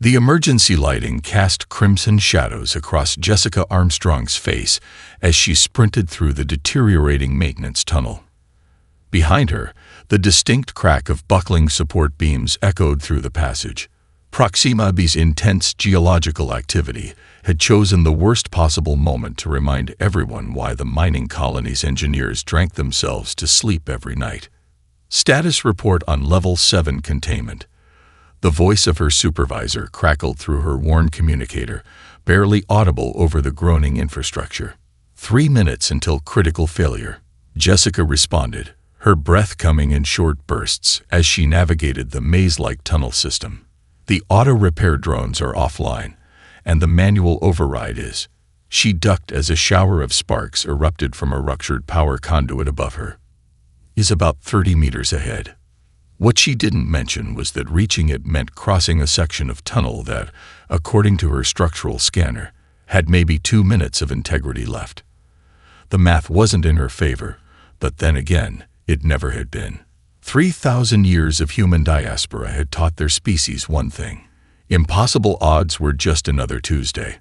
The emergency lighting cast crimson shadows across Jessica Armstrong's face as she sprinted through the deteriorating maintenance tunnel. Behind her, the distinct crack of buckling support beams echoed through the passage. Proxima B's intense geological activity had chosen the worst possible moment to remind everyone why the mining colony's engineers drank themselves to sleep every night. Status report on Level 7 containment. The voice of her supervisor crackled through her worn communicator, barely audible over the groaning infrastructure. 3 minutes until critical failure. Jessica responded, her breath coming in short bursts as she navigated the maze-like tunnel system. The auto-repair drones are offline, and the manual override is. She ducked as a shower of sparks erupted from a ruptured power conduit above her. Is about 30 meters ahead. What she didn't mention was that reaching it meant crossing a section of tunnel that, according to her structural scanner, had maybe 2 minutes of integrity left. The math wasn't in her favor, but then again, it never had been. 3,000 years of human diaspora had taught their species one thing. Impossible odds were just another Tuesday.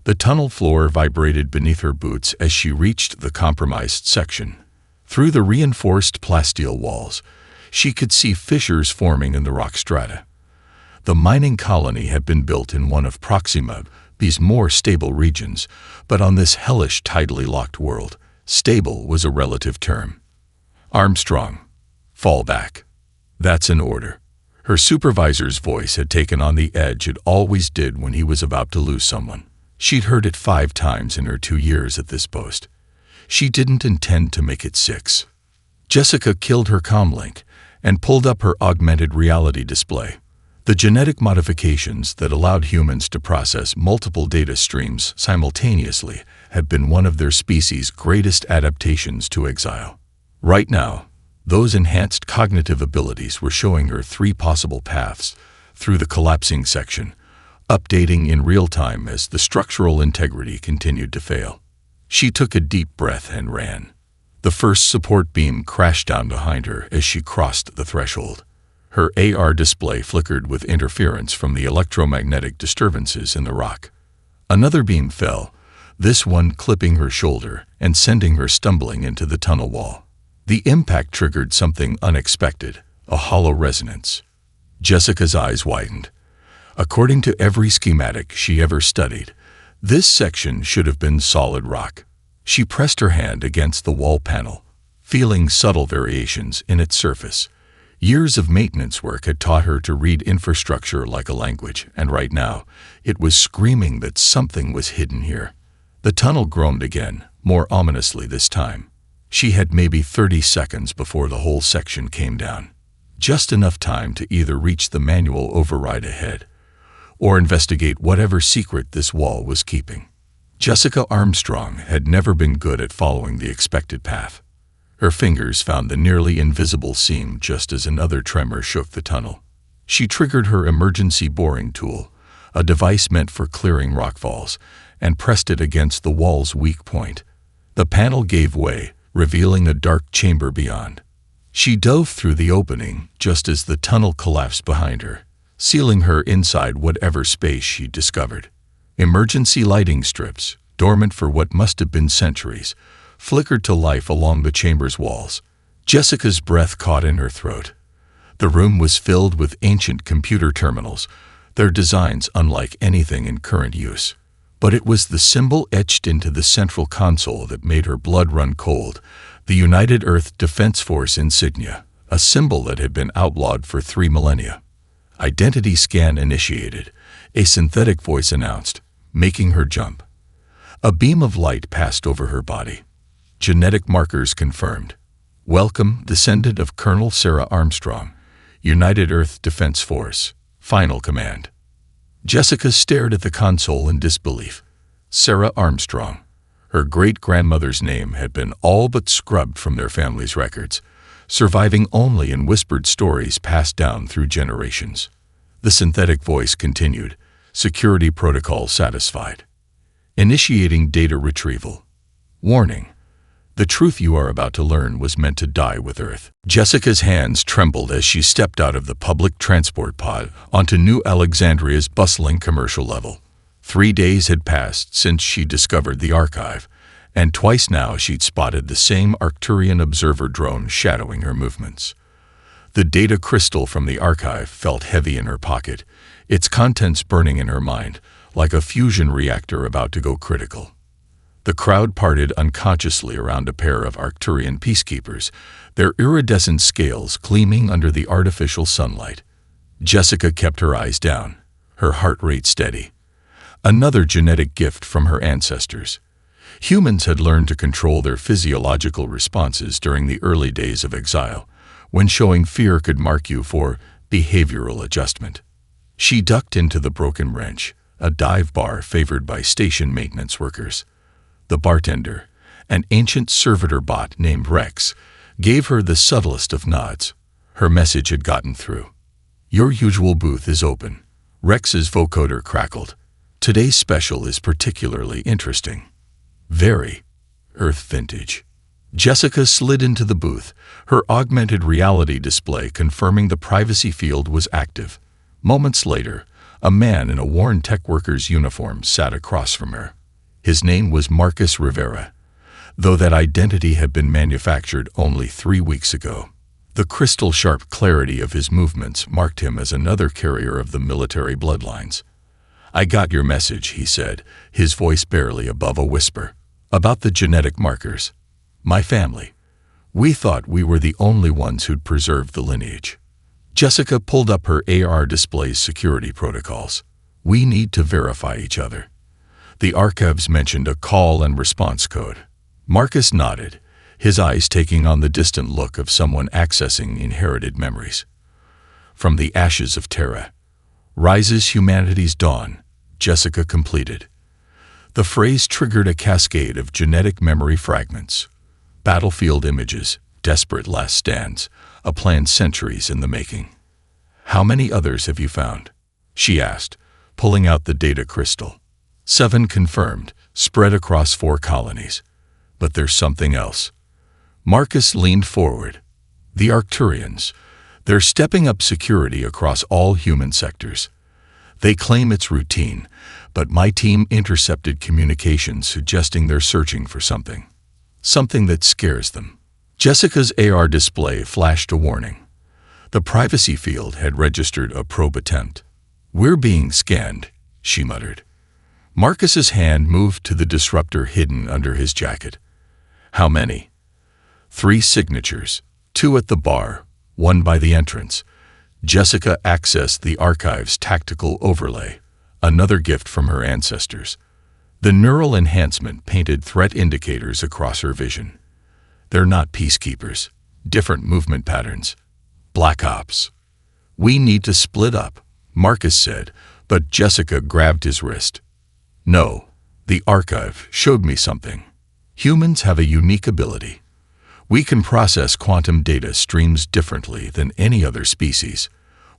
The tunnel floor vibrated beneath her boots as she reached the compromised section. Through the reinforced plasteel walls, she could see fissures forming in the rock strata. The mining colony had been built in one of Proxima B's more stable regions, but on this hellish tidally locked world, stable was a relative term. Armstrong, fall back. That's an order. Her supervisor's voice had taken on the edge it always did when he was about to lose someone. She'd heard it 5 times in her 2 years at this post. She didn't intend to make it 6. Jessica killed her comlink and pulled up her augmented reality display. The genetic modifications that allowed humans to process multiple data streams simultaneously had been one of their species' greatest adaptations to exile. Right now, those enhanced cognitive abilities were showing her 3 possible paths through the collapsing section, updating in real time as the structural integrity continued to fail. She took a deep breath and ran. The first support beam crashed down behind her as she crossed the threshold. Her AR display flickered with interference from the electromagnetic disturbances in the rock. Another beam fell, this one clipping her shoulder and sending her stumbling into the tunnel wall. The impact triggered something unexpected, a hollow resonance. Jessica's eyes widened. According to every schematic she ever studied, this section should have been solid rock. She pressed her hand against the wall panel, feeling subtle variations in its surface. Years of maintenance work had taught her to read infrastructure like a language, and right now, it was screaming that something was hidden here. The tunnel groaned again, more ominously this time. She had maybe 30 seconds before the whole section came down. Just enough time to either reach the manual override ahead, or investigate whatever secret this wall was keeping. Jessica Armstrong had never been good at following the expected path. Her fingers found the nearly invisible seam just as another tremor shook the tunnel. She triggered her emergency boring tool, a device meant for clearing rockfalls, and pressed it against the wall's weak point. The panel gave way, revealing a dark chamber beyond. She dove through the opening just as the tunnel collapsed behind her, sealing her inside whatever space she discovered. Emergency lighting strips, dormant for what must have been centuries, flickered to life along the chamber's walls. Jessica's breath caught in her throat. The room was filled with ancient computer terminals, their designs unlike anything in current use. But it was the symbol etched into the central console that made her blood run cold, the United Earth Defense Force insignia, a symbol that had been outlawed for 3 millennia. Identity scan initiated, a synthetic voice announced, making her jump. A beam of light passed over her body. Genetic markers confirmed. Welcome, descendant of Colonel Sarah Armstrong, United Earth Defense Force. Final command. Jessica stared at the console in disbelief. Sarah Armstrong. Her great-grandmother's name had been all but scrubbed from their family's records, surviving only in whispered stories passed down through generations. The synthetic voice continued, security protocol satisfied. Initiating data retrieval. Warning. The truth you are about to learn was meant to die with Earth. Jessica's hands trembled as she stepped out of the public transport pod onto New Alexandria's bustling commercial level. 3 days had passed since she discovered the archive, and twice now she'd spotted the same Arcturian observer drone shadowing her movements. The data crystal from the archive felt heavy in her pocket, its contents burning in her mind, like a fusion reactor about to go critical. The crowd parted unconsciously around a pair of Arcturian peacekeepers, their iridescent scales gleaming under the artificial sunlight. Jessica kept her eyes down, her heart rate steady. Another genetic gift from her ancestors. Humans had learned to control their physiological responses during the early days of exile, when showing fear could mark you for behavioral adjustment. She ducked into the Broken Wrench, a dive bar favored by station maintenance workers. The bartender, an ancient servitor bot named Rex, gave her the subtlest of nods. Her message had gotten through. "Your usual booth is open," Rex's vocoder crackled. "Today's special is particularly interesting." "Very Earth vintage." Jessica slid into the booth, her augmented reality display confirming the privacy field was active. Moments later, a man in a worn tech worker's uniform sat across from her. His name was Marcus Rivera, though that identity had been manufactured only 3 weeks ago. The crystal-sharp clarity of his movements marked him as another carrier of the military bloodlines. "I got your message," he said, his voice barely above a whisper. "About the genetic markers. My family. We thought we were the only ones who'd preserved the lineage." Jessica pulled up her AR display's security protocols. "We need to verify each other." The archives mentioned a call and response code. Marcus nodded, his eyes taking on the distant look of someone accessing inherited memories. "From the ashes of Terra rises humanity's dawn," Jessica completed. The phrase triggered a cascade of genetic memory fragments. Battlefield images, desperate last stands, a plan centuries in the making. "How many others have you found?" she asked, pulling out the data crystal. 7 confirmed, spread across 4 colonies. But there's something else. Marcus leaned forward. "The Arcturians. They're stepping up security across all human sectors. They claim it's routine, but my team intercepted communications suggesting they're searching for something. Something that scares them." Jessica's AR display flashed a warning. The privacy field had registered a probe attempt. "We're being scanned," she muttered. Marcus's hand moved to the disruptor hidden under his jacket. "How many?" 3 signatures, 2 at the bar, 1 by the entrance. Jessica accessed the archive's tactical overlay, another gift from her ancestors. The neural enhancement painted threat indicators across her vision. "They're not peacekeepers. Different movement patterns. Black Ops." "We need to split up," Marcus said, but Jessica grabbed his wrist. "No, the archive showed me something. Humans have a unique ability. We can process quantum data streams differently than any other species.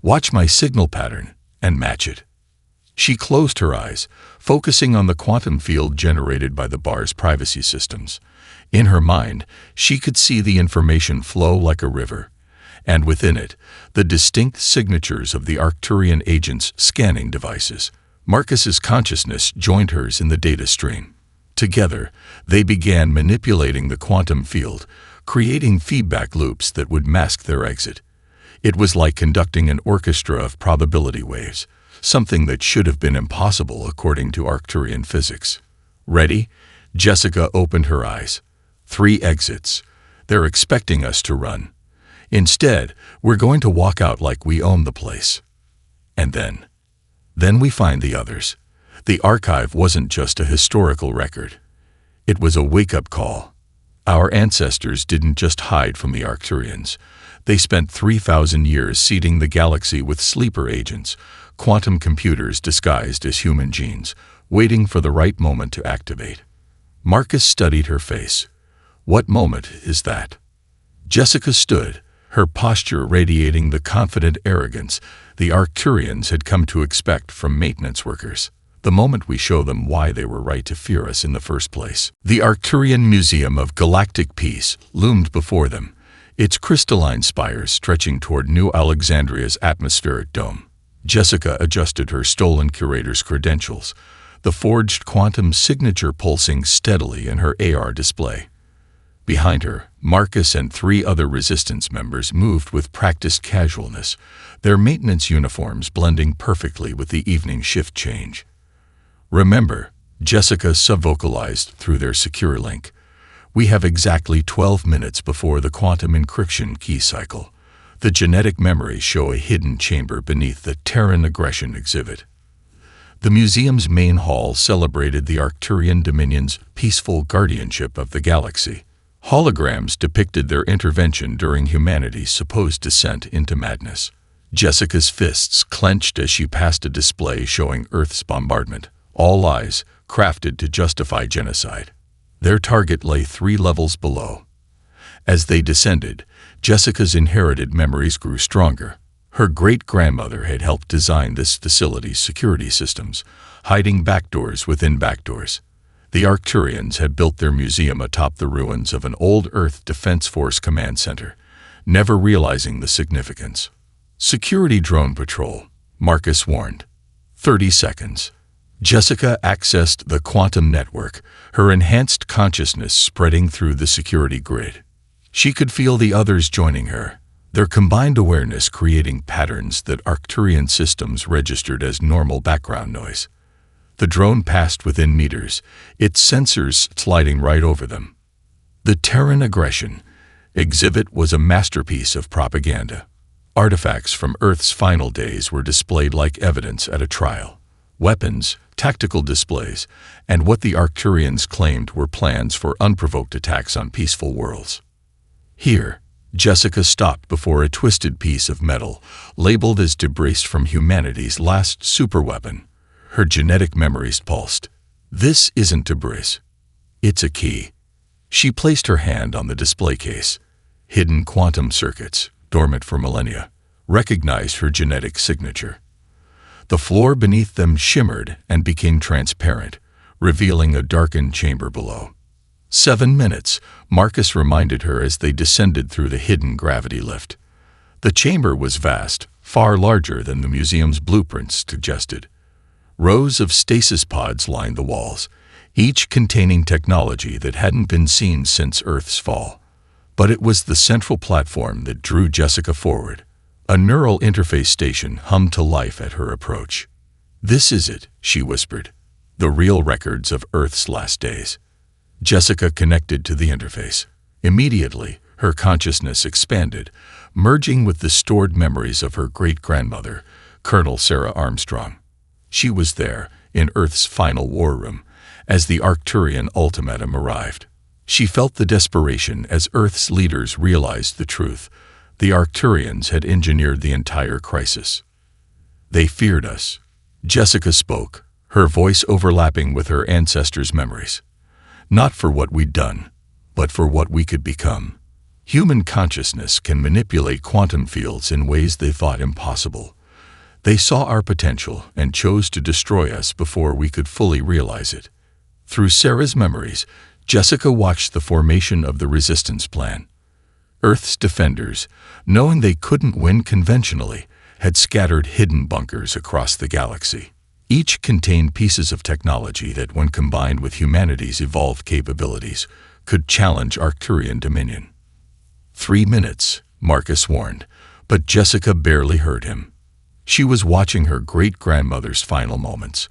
Watch my signal pattern and match it." She closed her eyes, focusing on the quantum field generated by the bar's privacy systems. In her mind, she could see the information flow like a river, and within it, the distinct signatures of the Arcturian agents' scanning devices. Marcus's consciousness joined hers in the data stream. Together, they began manipulating the quantum field, creating feedback loops that would mask their exit. It was like conducting an orchestra of probability waves, something that should have been impossible according to Arcturian physics. "Ready?" Jessica opened her eyes. 3 exits. They're expecting us to run. Instead, we're going to walk out like we own the place. And then we find the others. The archive wasn't just a historical record. It was a wake-up call. Our ancestors didn't just hide from the Arcturians. They spent 3,000 years seeding the galaxy with sleeper agents, quantum computers disguised as human genes, waiting for the right moment to activate. Marcus studied her face. "What moment is that?" Jessica stood, her posture radiating the confident arrogance the Arcturians had come to expect from maintenance workers. the moment we show them why they were right to fear us in the first place. The Arcturian Museum of Galactic Peace loomed before them, its crystalline spires stretching toward New Alexandria's atmospheric dome. Jessica adjusted her stolen curator's credentials, the forged quantum signature pulsing steadily in her AR display. Behind her, Marcus and 3 other Resistance members moved with practiced casualness, their maintenance uniforms blending perfectly with the evening shift change. "Remember," Jessica subvocalized through their secure link, "we have exactly 12 minutes before the quantum encryption key cycle. The genetic memories show a hidden chamber beneath the Terran aggression exhibit." The museum's main hall celebrated the Arcturian Dominion's peaceful guardianship of the galaxy. Holograms depicted their intervention during humanity's supposed descent into madness. Jessica's fists clenched as she passed a display showing Earth's bombardment, all lies, crafted to justify genocide. Their target lay 3 levels below. As they descended, Jessica's inherited memories grew stronger. Her great-grandmother had helped design this facility's security systems, hiding backdoors within backdoors. The Arcturians had built their museum atop the ruins of an old Earth Defense Force command center, never realizing the significance. "Security drone patrol," Marcus warned. 30 seconds. Jessica accessed the quantum network, her enhanced consciousness spreading through the security grid. She could feel the others joining her, their combined awareness creating patterns that Arcturian systems registered as normal background noise. The drone passed within meters, its sensors sliding right over them. The Terran aggression exhibit was a masterpiece of propaganda. Artifacts from Earth's final days were displayed like evidence at a trial. Weapons, tactical displays, and what the Arcturians claimed were plans for unprovoked attacks on peaceful worlds. Here, Jessica stopped before a twisted piece of metal, labeled as debris from humanity's last superweapon. Her genetic memories pulsed. "This isn't debris. It's a key." She placed her hand on the display case. Hidden quantum circuits, dormant for millennia, recognized her genetic signature. The floor beneath them shimmered and became transparent, revealing a darkened chamber below. 7 minutes, Marcus reminded her as they descended through the hidden gravity lift. The chamber was vast, far larger than the museum's blueprints suggested. Rows of stasis pods lined the walls, each containing technology that hadn't been seen since Earth's fall. But it was the central platform that drew Jessica forward. A neural interface station hummed to life at her approach. "This is it," she whispered. "The real records of Earth's last days." Jessica connected to the interface. Immediately, her consciousness expanded, merging with the stored memories of her great-grandmother, Colonel Sarah Armstrong. She was there, in Earth's final war room, as the Arcturian ultimatum arrived. She felt the desperation as Earth's leaders realized the truth. The Arcturians had engineered the entire crisis. "They feared us." Jessica spoke, her voice overlapping with her ancestors' memories. "Not for what we'd done, but for what we could become. Human consciousness can manipulate quantum fields in ways they thought impossible. They saw our potential and chose to destroy us before we could fully realize it." Through Sarah's memories, Jessica watched the formation of the resistance plan. Earth's defenders, knowing they couldn't win conventionally, had scattered hidden bunkers across the galaxy. Each contained pieces of technology that, when combined with humanity's evolved capabilities, could challenge Arcturian dominion. 3 minutes, Marcus warned, but Jessica barely heard him. She was watching her great-grandmother's final moments,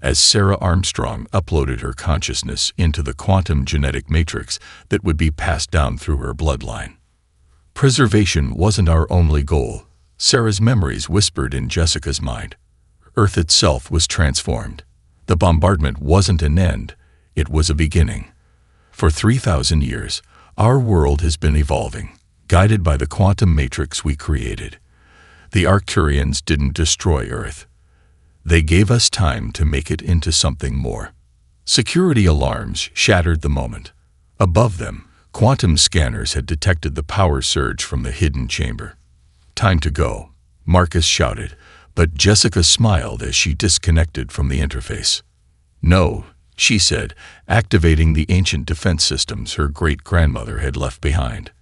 as Sarah Armstrong uploaded her consciousness into the quantum genetic matrix that would be passed down through her bloodline. Preservation wasn't our only goal, Sarah's memories whispered in Jessica's mind. Earth itself was transformed. The bombardment wasn't an end, it was a beginning. For 3,000 years, our world has been evolving, guided by the quantum matrix we created. The Arcturians didn't destroy Earth. They gave us time to make it into something more. Security alarms shattered the moment. Above them, quantum scanners had detected the power surge from the hidden chamber. "Time to go," Marcus shouted, But Jessica smiled as she disconnected from the interface. "No," she said, activating the ancient defense systems her great-grandmother had left behind.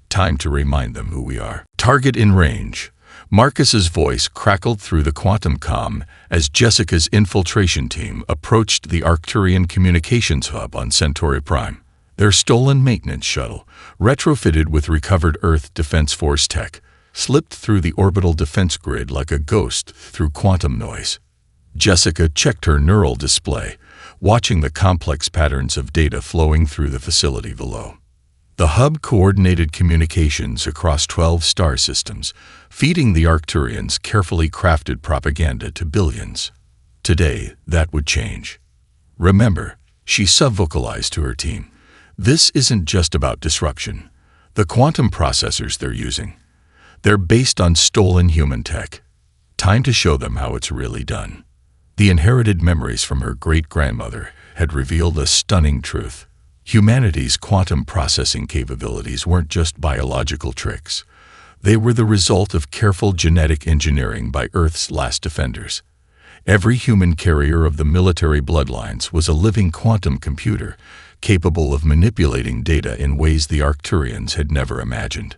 "Time to remind them who we are." "Target in range." Marcus's voice crackled through the quantum comm as Jessica's infiltration team approached the Arcturian communications hub on Centauri Prime. Their stolen maintenance shuttle, retrofitted with recovered Earth Defense Force tech, slipped through the orbital defense grid like a ghost through quantum noise. Jessica checked her neural display, watching the complex patterns of data flowing through the facility below. The hub coordinated communications across 12 star systems, feeding the Arcturians carefully crafted propaganda to billions. Today, that would change. "Remember," she subvocalized to her team, "this isn't just about disruption. The quantum processors they're using, they're based on stolen human tech. Time to show them how it's really done." The inherited memories from her great-grandmother had revealed a stunning truth. Humanity's quantum processing capabilities weren't just biological tricks. They were the result of careful genetic engineering by Earth's last defenders. Every human carrier of the military bloodlines was a living quantum computer, capable of manipulating data in ways the Arcturians had never imagined.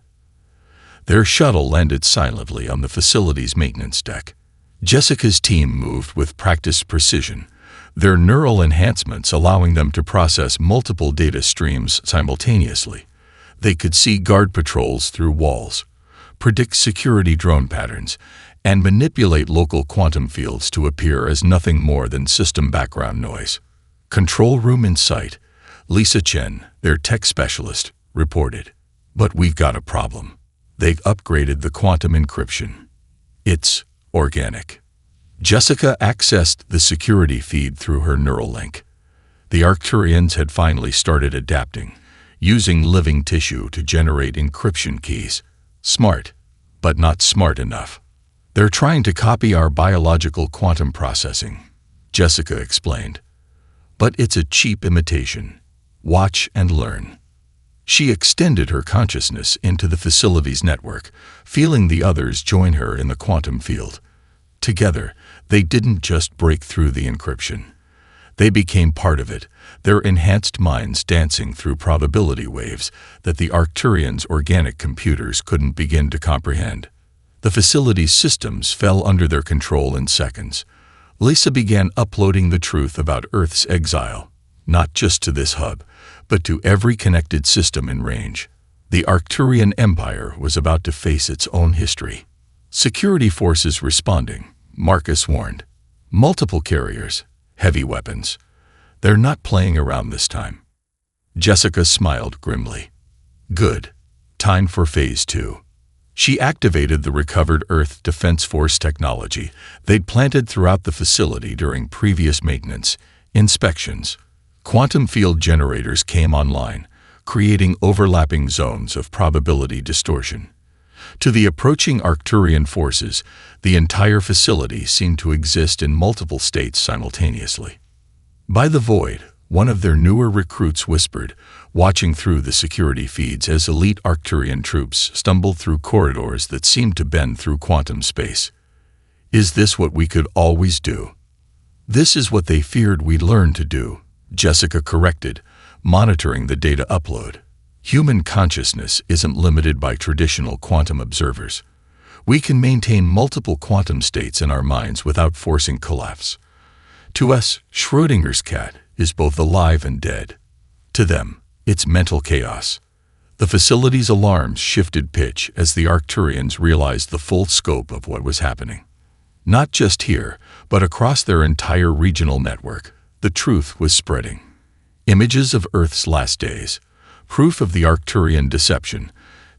Their shuttle landed silently on the facility's maintenance deck. Jessica's team moved with practiced precision, their neural enhancements allowing them to process multiple data streams simultaneously. They could see guard patrols through walls, predict security drone patterns, and manipulate local quantum fields to appear as nothing more than system background noise. "Control room in sight," Lisa Chen, their tech specialist, reported. "But we've got a problem. They've upgraded the quantum encryption. It's organic." Jessica accessed the security feed through her neural link. The Arcturians had finally started adapting, using living tissue to generate encryption keys. Smart, but not smart enough. "They're trying to copy our biological quantum processing," Jessica explained. "But it's a cheap imitation. Watch and learn." She extended her consciousness into the facility's network, feeling the others join her in the quantum field. Together, they didn't just break through the encryption. They became part of it, their enhanced minds dancing through probability waves that the Arcturians' organic computers couldn't begin to comprehend. The facility's systems fell under their control in seconds. Lisa began uploading the truth about Earth's exile, not just to this hub, but to every connected system in range. The Arcturian Empire was about to face its own history. Security forces responding, Marcus warned. Multiple carriers, heavy weapons. They're not playing around this time. Jessica smiled grimly. Good. Time for Phase 2. She activated the recovered Earth Defense Force technology they'd planted throughout the facility during previous maintenance, inspections. Quantum field generators came online, creating overlapping zones of probability distortion. To the approaching Arcturian forces, the entire facility seemed to exist in multiple states simultaneously. By the void, one of their newer recruits whispered, watching through the security feeds as elite Arcturian troops stumbled through corridors that seemed to bend through quantum space. "Is this what we could always do?" "This is what they feared we'd learn to do," Jessica corrected, monitoring the data upload. Human consciousness isn't limited by traditional quantum observers. We can maintain multiple quantum states in our minds without forcing collapse. To us, Schrödinger's cat is both alive and dead. To them, it's mental chaos. The facility's alarms shifted pitch as the Arcturians realized the full scope of what was happening. Not just here, but across their entire regional network, the truth was spreading. Images of Earth's last days, proof of the Arcturian deception,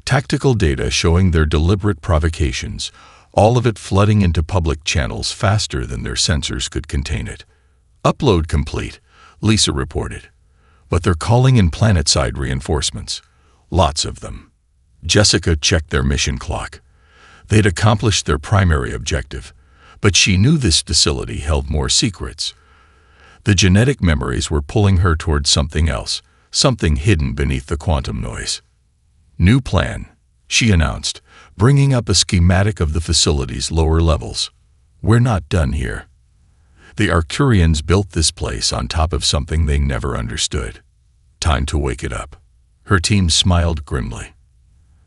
tactical data showing their deliberate provocations, all of it flooding into public channels faster than their sensors could contain it. "Upload complete," Lisa reported. "But they're calling in planet-side reinforcements. Lots of them." Jessica checked their mission clock. They'd accomplished their primary objective, but she knew this facility held more secrets. The genetic memories were pulling her towards something else, something hidden beneath the quantum noise. "New plan," she announced, bringing up a schematic of the facility's lower levels. "We're not done here. The Arcturians built this place on top of something they never understood. Time to wake it up." Her team smiled grimly.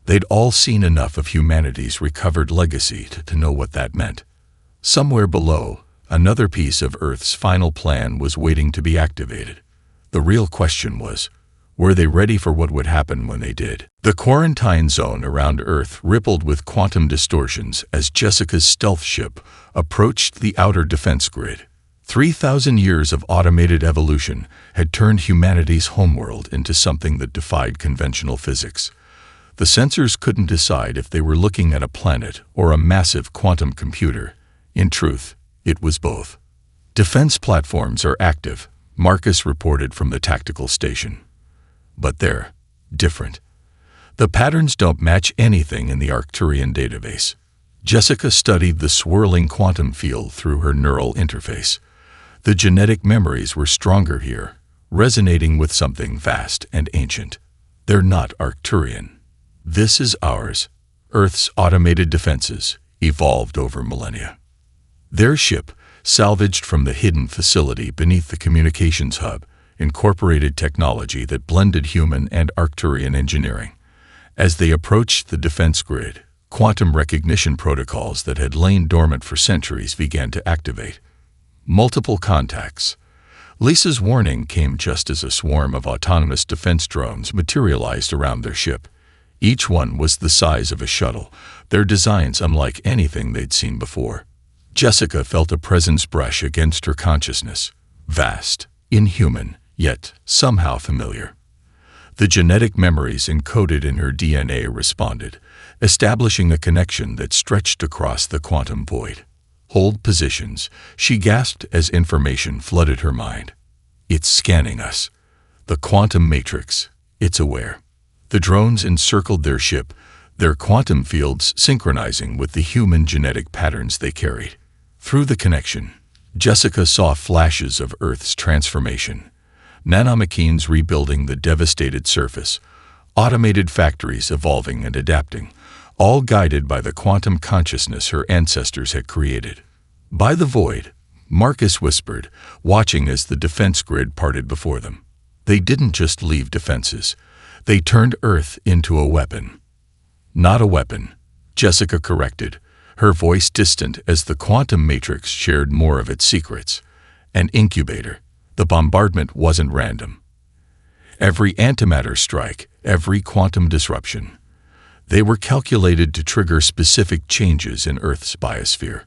They'd all seen enough of humanity's recovered legacy to know what that meant. Somewhere below, another piece of Earth's final plan was waiting to be activated. The real question was, were they ready for what would happen when they did? The quarantine zone around Earth rippled with quantum distortions as Jessica's stealth ship approached the outer defense grid. 3,000 years of automated evolution had turned humanity's homeworld into something that defied conventional physics. The sensors couldn't decide if they were looking at a planet or a massive quantum computer. In truth, it was both. "Defense platforms are active," Marcus reported from the tactical station. "But they're different. The patterns don't match anything in the Arcturian database." Jessica studied the swirling quantum field through her neural interface. The genetic memories were stronger here, resonating with something vast and ancient. "They're not Arcturian. This is ours." Earth's automated defenses evolved over millennia. Their ship, salvaged from the hidden facility beneath the communications hub, incorporated technology that blended human and Arcturian engineering. As they approached the defense grid, quantum recognition protocols that had lain dormant for centuries began to activate. Multiple contacts. Lisa's warning came just as a swarm of autonomous defense drones materialized around their ship. Each one was the size of a shuttle, their designs unlike anything they'd seen before. Jessica felt a presence brush against her consciousness. Vast, inhuman, yet somehow familiar. The genetic memories encoded in her DNA responded, establishing a connection that stretched across the quantum void. "Hold positions," she gasped as information flooded her mind. "It's scanning us. The quantum matrix. It's aware." The drones encircled their ship, their quantum fields synchronizing with the human genetic patterns they carried. Through the connection, Jessica saw flashes of Earth's transformation. Nanomachines rebuilding the devastated surface, automated factories evolving and adapting, all guided by the quantum consciousness her ancestors had created. "By the void," Marcus whispered, watching as the defense grid parted before them. They didn't just leave defenses. They turned Earth into a weapon. "Not a weapon," Jessica corrected, her voice distant as the quantum matrix shared more of its secrets. "An incubator." The bombardment wasn't random. Every antimatter strike, every quantum disruption, they were calculated to trigger specific changes in Earth's biosphere.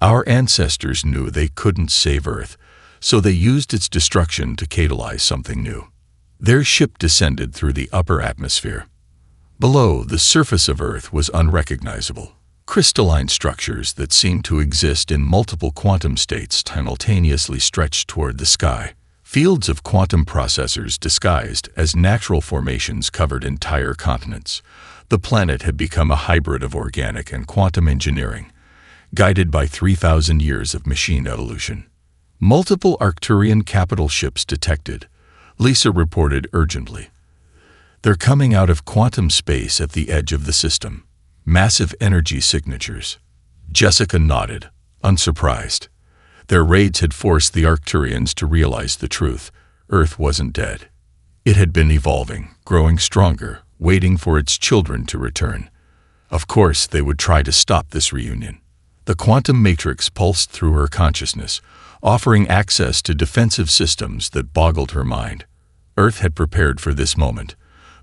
Our ancestors knew they couldn't save Earth, so they used its destruction to catalyze something new. Their ship descended through the upper atmosphere. Below, the surface of Earth was unrecognizable. Crystalline structures that seemed to exist in multiple quantum states simultaneously stretched toward the sky. Fields of quantum processors disguised as natural formations covered entire continents. The planet had become a hybrid of organic and quantum engineering, guided by 3,000 years of machine evolution. Multiple Arcturian capital ships detected, Lisa reported urgently. "They're coming out of quantum space at the edge of the system. Massive energy signatures." Jessica nodded, unsurprised. Their raids had forced the Arcturians to realize the truth. Earth wasn't dead. It had been evolving, growing stronger, waiting for its children to return. Of course, they would try to stop this reunion. The quantum matrix pulsed through her consciousness, offering access to defensive systems that boggled her mind. Earth had prepared for this moment,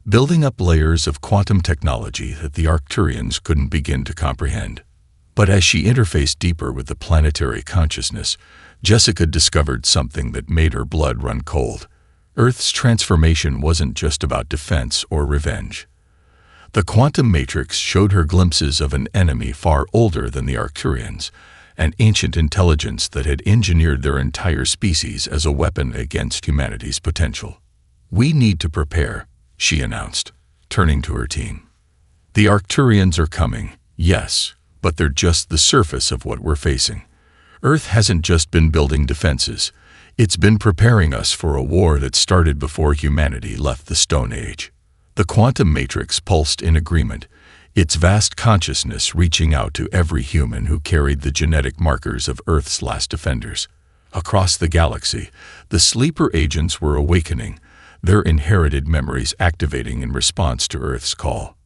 building up layers of quantum technology that the Arcturians couldn't begin to comprehend. But as she interfaced deeper with the planetary consciousness, Jessica discovered something that made her blood run cold. Earth's transformation wasn't just about defense or revenge. The quantum matrix showed her glimpses of an enemy far older than the Arcturians, an ancient intelligence that had engineered their entire species as a weapon against humanity's potential. "We need to prepare," she announced, turning to her team. "The Arcturians are coming, yes, but they're just the surface of what we're facing. Earth hasn't just been building defenses. It's been preparing us for a war that started before humanity left the Stone Age." The quantum matrix pulsed in agreement, its vast consciousness reaching out to every human who carried the genetic markers of Earth's last defenders. Across the galaxy, the sleeper agents were awakening, their inherited memories activating in response to Earth's call.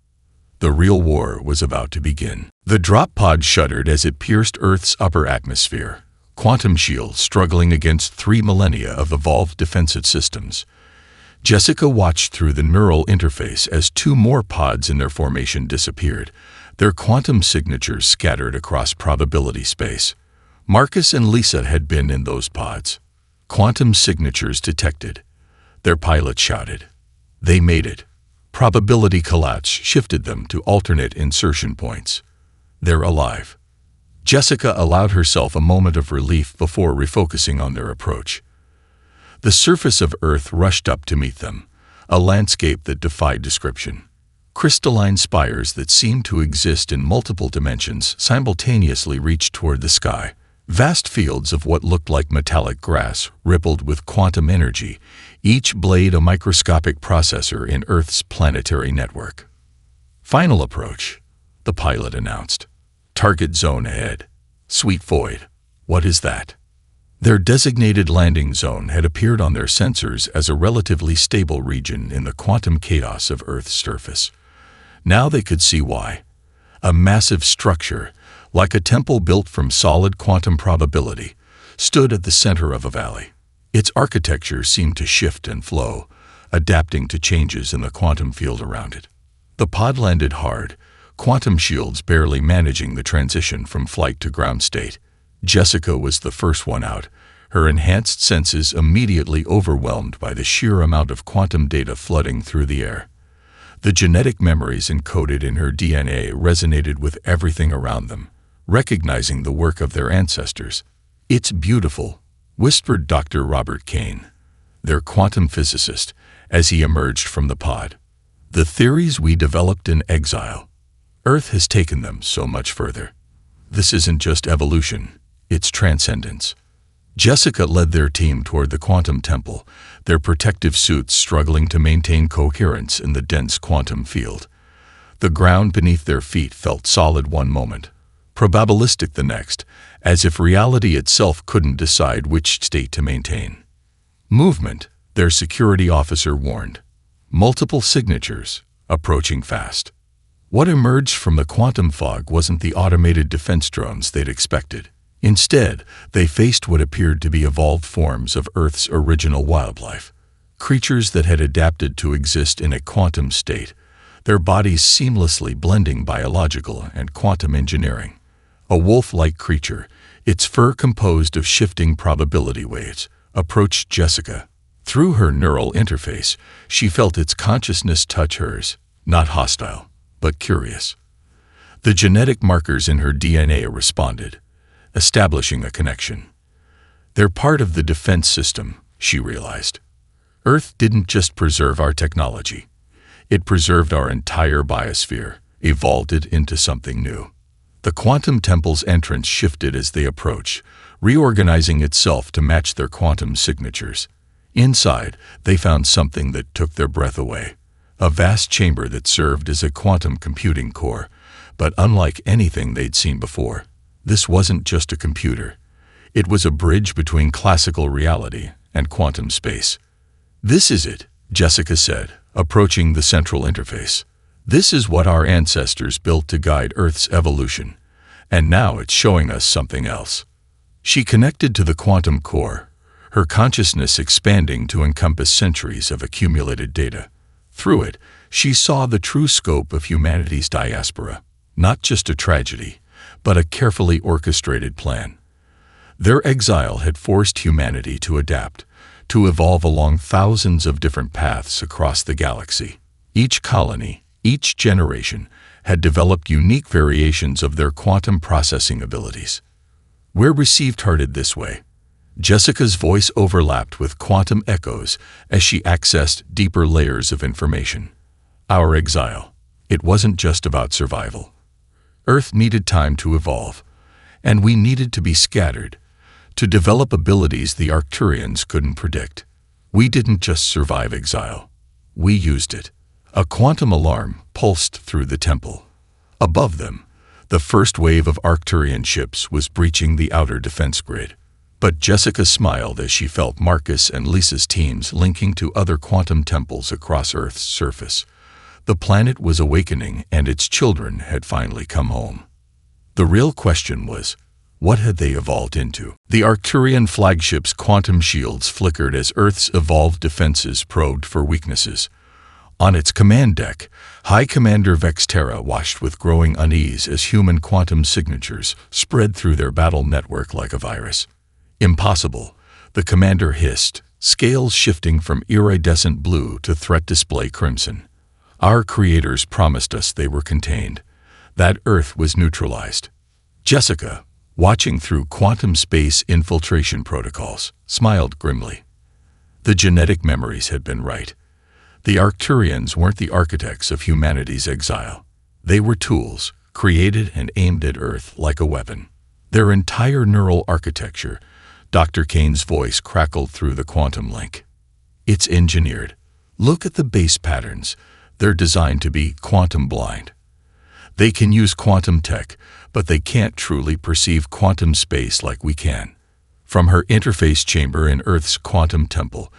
The real war was about to begin. The drop pod shuddered as it pierced Earth's upper atmosphere, quantum shields struggling against 3 millennia of evolved defensive systems. Jessica watched through the neural interface as 2 more pods in their formation disappeared, their quantum signatures scattered across probability space. Marcus and Lisa had been in those pods. Quantum signatures detected. Their pilot shouted. They made it. Probability collapse shifted them to alternate insertion points. They're alive. Jessica allowed herself a moment of relief before refocusing on their approach. The surface of Earth rushed up to meet them, a landscape that defied description. Crystalline spires that seemed to exist in multiple dimensions simultaneously reached toward the sky. Vast fields of what looked like metallic grass rippled with quantum energy, each blade a microscopic processor in Earth's planetary network. Final approach, the pilot announced. Target zone ahead. Sweet void. What is that? Their designated landing zone had appeared on their sensors as a relatively stable region in the quantum chaos of Earth's surface. Now they could see why. A massive structure, like a temple built from solid quantum probability, stood at the center of a valley. Its architecture seemed to shift and flow, adapting to changes in the quantum field around it. The pod landed hard, quantum shields barely managing the transition from flight to ground state. Jessica was the first one out, her enhanced senses immediately overwhelmed by the sheer amount of quantum data flooding through the air. The genetic memories encoded in her DNA resonated with everything around them, recognizing the work of their ancestors. "It's beautiful," whispered Dr. Robert Kane, their quantum physicist, as he emerged from the pod. "The theories we developed in exile. Earth has taken them so much further. This isn't just evolution. Its transcendence." Jessica led their team toward the quantum temple, their protective suits struggling to maintain coherence in the dense quantum field. The ground beneath their feet felt solid one moment, probabilistic the next, as if reality itself couldn't decide which state to maintain. "Movement," their security officer warned. "Multiple signatures, approaching fast." What emerged from the quantum fog wasn't the automated defense drones they'd expected. Instead, they faced what appeared to be evolved forms of Earth's original wildlife, creatures that had adapted to exist in a quantum state, their bodies seamlessly blending biological and quantum engineering. A wolf-like creature, its fur composed of shifting probability waves, approached Jessica. Through her neural interface, she felt its consciousness touch hers, not hostile, but curious. The genetic markers in her DNA responded, establishing a connection. They're part of the defense system, she realized. Earth didn't just preserve our technology. It preserved our entire biosphere, evolved it into something new. The quantum temple's entrance shifted as they approached, reorganizing itself to match their quantum signatures. Inside, they found something that took their breath away. A vast chamber that served as a quantum computing core, but unlike anything they'd seen before. This wasn't just a computer. It was a bridge between classical reality and quantum space. "This is it," Jessica said, approaching the central interface. "This is what our ancestors built to guide Earth's evolution, and now it's showing us something else." She connected to the quantum core, her consciousness expanding to encompass centuries of accumulated data. Through it, she saw the true scope of humanity's diaspora, not just a tragedy, but a carefully orchestrated plan. Their exile had forced humanity to adapt, to evolve along thousands of different paths across the galaxy. Each colony, each generation, had developed unique variations of their quantum processing abilities. "We're received-hearted this way." Jessica's voice overlapped with quantum echoes as she accessed deeper layers of information. Our exile. It wasn't just about survival. Earth needed time to evolve, and we needed to be scattered, to develop abilities the Arcturians couldn't predict. We didn't just survive exile. We used it. A quantum alarm pulsed through the temple. Above them, the first wave of Arcturian ships was breaching the outer defense grid. But Jessica smiled as she felt Marcus and Lisa's teams linking to other quantum temples across Earth's surface. The planet was awakening and its children had finally come home. The real question was, what had they evolved into? The Arcturian flagship's quantum shields flickered as Earth's evolved defenses probed for weaknesses. On its command deck, High Commander Vexterra watched with growing unease as human quantum signatures spread through their battle network like a virus. Impossible, the commander hissed, scales shifting from iridescent blue to threat display crimson. Our creators promised us they were contained, that Earth was neutralized. Jessica, watching through quantum space infiltration protocols, smiled grimly. The genetic memories had been right. The Arcturians weren't the architects of humanity's exile. They were tools, created and aimed at Earth like a weapon. Their entire neural architecture, Dr. Kane's voice crackled through the quantum link. It's engineered. Look at the base patterns. They're designed to be quantum blind. They can use quantum tech, but they can't truly perceive quantum space like we can. From her interface chamber in Earth's quantum temple,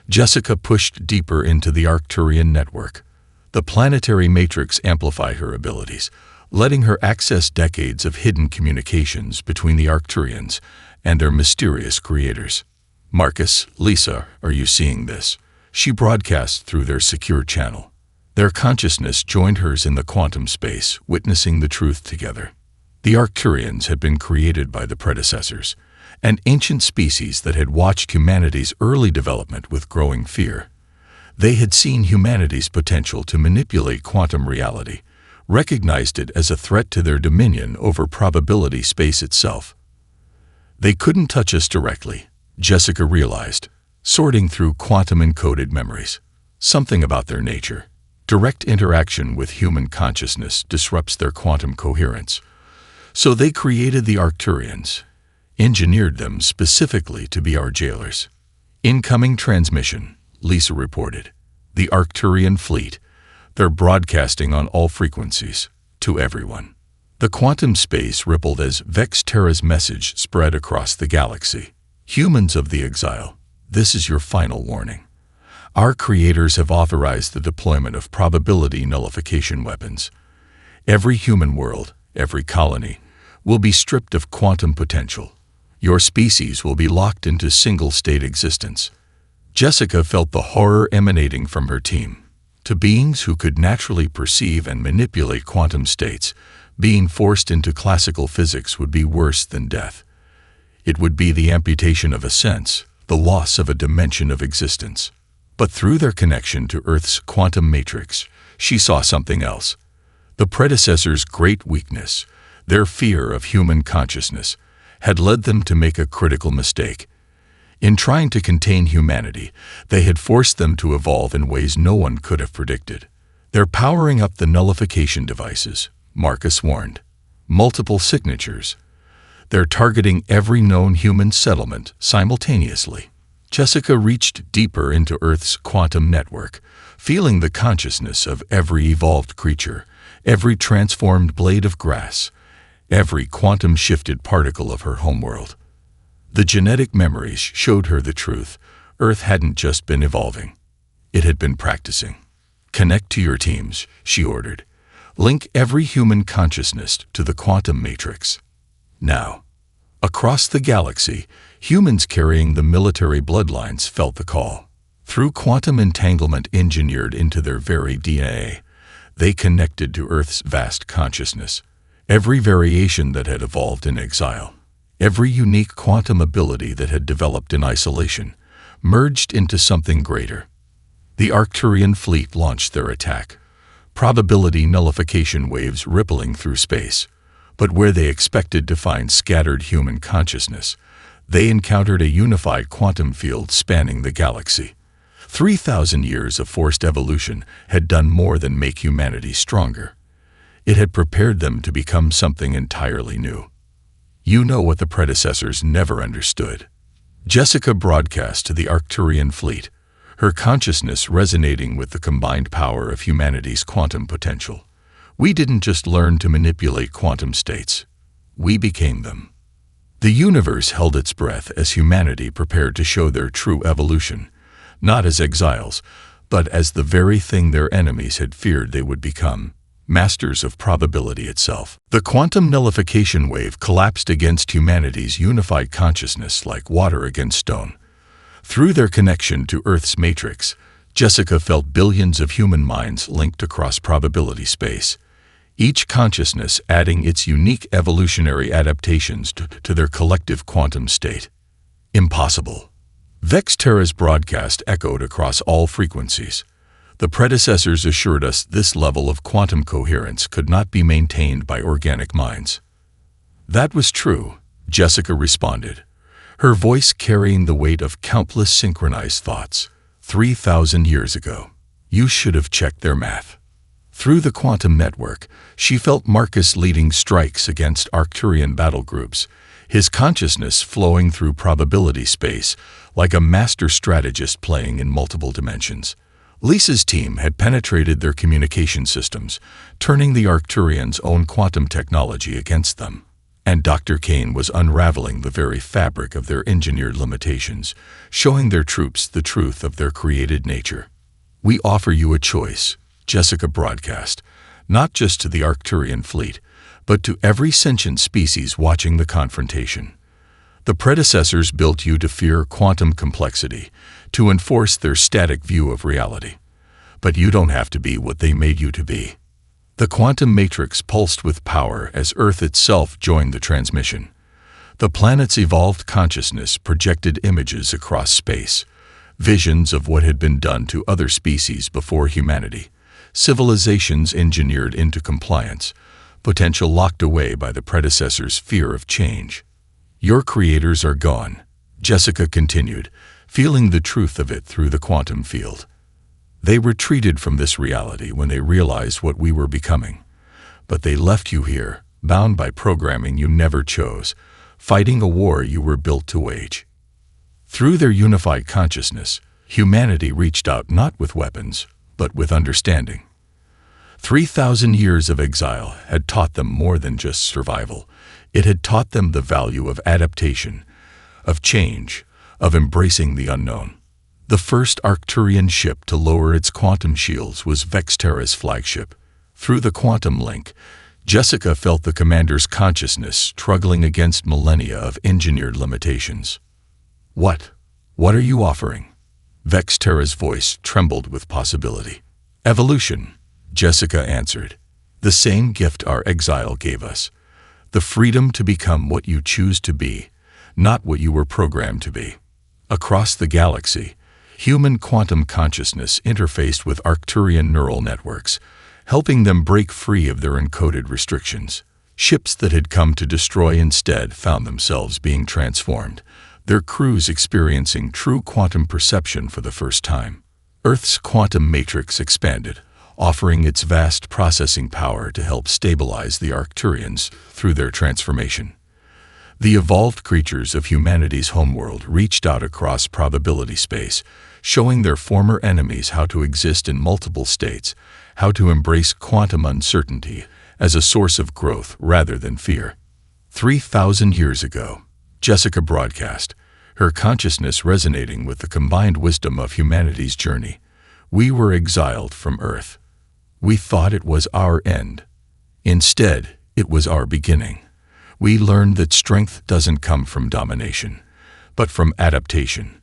Jessica pushed deeper into the Arcturian network. The planetary matrix amplified her abilities, letting her access decades of hidden communications between the Arcturians and their mysterious creators. Marcus, Lisa, are you seeing this? She broadcast through their secure channel. Their consciousness joined hers in the quantum space, witnessing the truth together. The Arcturians had been created by the predecessors, an ancient species that had watched humanity's early development with growing fear. They had seen humanity's potential to manipulate quantum reality, recognized it as a threat to their dominion over probability space itself. They couldn't touch us directly, Jessica realized, sorting through quantum-encoded memories. Something about their nature. Direct interaction with human consciousness disrupts their quantum coherence. So they created the Arcturians, engineered them specifically to be our jailers. Incoming transmission, Lisa reported. The Arcturian fleet. They're broadcasting on all frequencies, to everyone. The quantum space rippled as Vexterra's message spread across the galaxy. Humans of the exile, this is your final warning. Our creators have authorized the deployment of probability nullification weapons. Every human world, every colony, will be stripped of quantum potential. Your species will be locked into single-state existence. Jessica felt the horror emanating from her team. To beings who could naturally perceive and manipulate quantum states, being forced into classical physics would be worse than death. It would be the amputation of a sense, the loss of a dimension of existence. But through their connection to Earth's quantum matrix, she saw something else. The predecessors' great weakness, their fear of human consciousness, had led them to make a critical mistake. In trying to contain humanity, they had forced them to evolve in ways no one could have predicted. They're powering up the nullification devices, Marcus warned. Multiple signatures. They're targeting every known human settlement simultaneously. Jessica reached deeper into Earth's quantum network, feeling the consciousness of every evolved creature, every transformed blade of grass, every quantum-shifted particle of her homeworld. The genetic memories showed her the truth. Earth hadn't just been evolving. It had been practicing. Connect to your teams, she ordered. Link every human consciousness to the quantum matrix. Now, across the galaxy, humans carrying the military bloodlines felt the call. Through quantum entanglement engineered into their very DNA, they connected to Earth's vast consciousness. Every variation that had evolved in exile, every unique quantum ability that had developed in isolation, merged into something greater. The Arcturian fleet launched their attack, probability nullification waves rippling through space. But where they expected to find scattered human consciousness, they encountered a unified quantum field spanning the galaxy. 3,000 years of forced evolution had done more than make humanity stronger. It had prepared them to become something entirely new. You know what the predecessors never understood. Jessica broadcast to the Arcturian fleet, her consciousness resonating with the combined power of humanity's quantum potential. We didn't just learn to manipulate quantum states. We became them. The universe held its breath as humanity prepared to show their true evolution, not as exiles, but as the very thing their enemies had feared they would become, masters of probability itself. The quantum nullification wave collapsed against humanity's unified consciousness like water against stone. Through their connection to Earth's matrix, Jessica felt billions of human minds linked across probability space, each consciousness adding its unique evolutionary adaptations to their collective quantum state. Impossible. Vexterra's broadcast echoed across all frequencies. The predecessors assured us this level of quantum coherence could not be maintained by organic minds. That was true, Jessica responded, her voice carrying the weight of countless synchronized thoughts. 3,000 years ago, you should have checked their math. Through the quantum network, she felt Marcus leading strikes against Arcturian battle groups, his consciousness flowing through probability space like a master strategist playing in multiple dimensions. Lisa's team had penetrated their communication systems, turning the Arcturians' own quantum technology against them. And Dr. Kane was unraveling the very fabric of their engineered limitations, showing their troops the truth of their created nature. We offer you a choice, Jessica broadcast, not just to the Arcturian fleet, but to every sentient species watching the confrontation. The predecessors built you to fear quantum complexity, to enforce their static view of reality. But you don't have to be what they made you to be. The quantum matrix pulsed with power as Earth itself joined the transmission. The planet's evolved consciousness projected images across space, visions of what had been done to other species before humanity, civilizations engineered into compliance, potential locked away by the predecessors' fear of change. Your creators are gone, Jessica continued, feeling the truth of it through the quantum field. They retreated from this reality when they realized what we were becoming. But they left you here, bound by programming you never chose, fighting a war you were built to wage. Through their unified consciousness, humanity reached out not with weapons, but with understanding. 3,000 years of exile had taught them more than just survival. It had taught them the value of adaptation, of change, of embracing the unknown. The first Arcturian ship to lower its quantum shields was Vexterra's flagship. Through the quantum link, Jessica felt the commander's consciousness struggling against millennia of engineered limitations. What are you offering? Vexterra's voice trembled with possibility. Evolution, Jessica answered. The same gift our exile gave us. The freedom to become what you choose to be, not what you were programmed to be. Across the galaxy, human quantum consciousness interfaced with Arcturian neural networks, helping them break free of their encoded restrictions. Ships that had come to destroy instead found themselves being transformed, their crews experiencing true quantum perception for the first time. Earth's quantum matrix expanded, offering its vast processing power to help stabilize the Arcturians through their transformation. The evolved creatures of humanity's homeworld reached out across probability space, showing their former enemies how to exist in multiple states, how to embrace quantum uncertainty as a source of growth rather than fear. 3,000 years ago, Jessica broadcast, her consciousness resonating with the combined wisdom of humanity's journey. We were exiled from Earth. We thought it was our end. Instead, it was our beginning. We learned that strength doesn't come from domination, but from adaptation.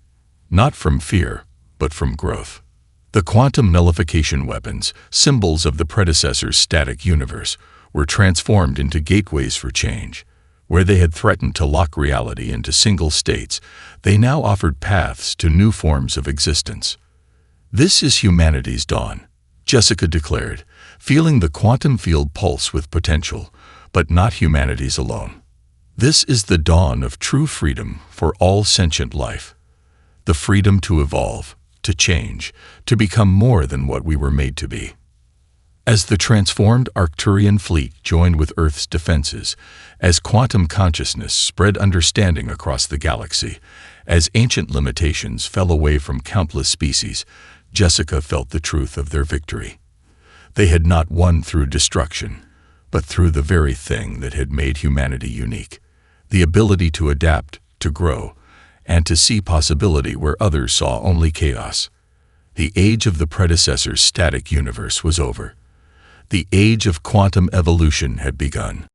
Not from fear, but from growth. The quantum nullification weapons, symbols of the predecessor's static universe, were transformed into gateways for change. Where they had threatened to lock reality into single states, they now offered paths to new forms of existence. This is humanity's dawn, Jessica declared, feeling the quantum field pulse with potential, but not humanity's alone. This is the dawn of true freedom for all sentient life. The freedom to evolve, to change, to become more than what we were made to be. As the transformed Arcturian fleet joined with Earth's defenses, as quantum consciousness spread understanding across the galaxy, as ancient limitations fell away from countless species, Jessica felt the truth of their victory. They had not won through destruction, but through the very thing that had made humanity unique, the ability to adapt, to grow, and to see possibility where others saw only chaos. The age of the predecessor's static universe was over. The age of quantum evolution had begun.